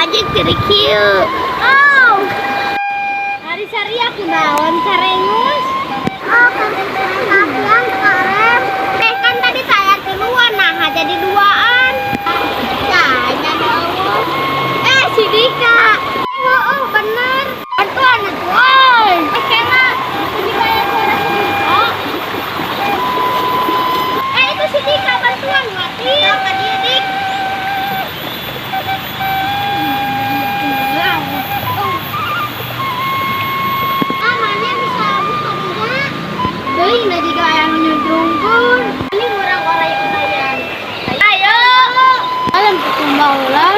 Ajik tiri kieu. Oh. Hari sari aku naon karengus. Oh, kasihan karen. Kan tadi saya duluan, nah jadi duaan. Kayaknya naon. Si Dika. Oh, bener. Bantuan atuh, euy. Oke lah. Jadi kayak suara si Dika. Itu si Dika bantuan mati. Apa dia, Dik? Mana bisa buka enggak? Deui da jiga aya nu nyuntrungkeun. Ini urang oray-orayan. Ayo. Alam kumbah heula.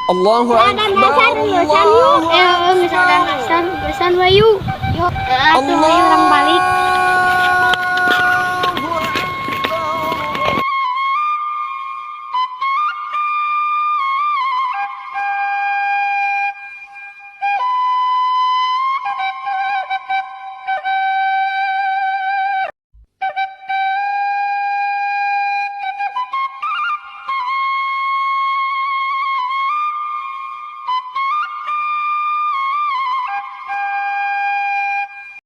Allahu Akbar. Misalkan asar, besan wayu. Yuk, atuh wayu orang balik.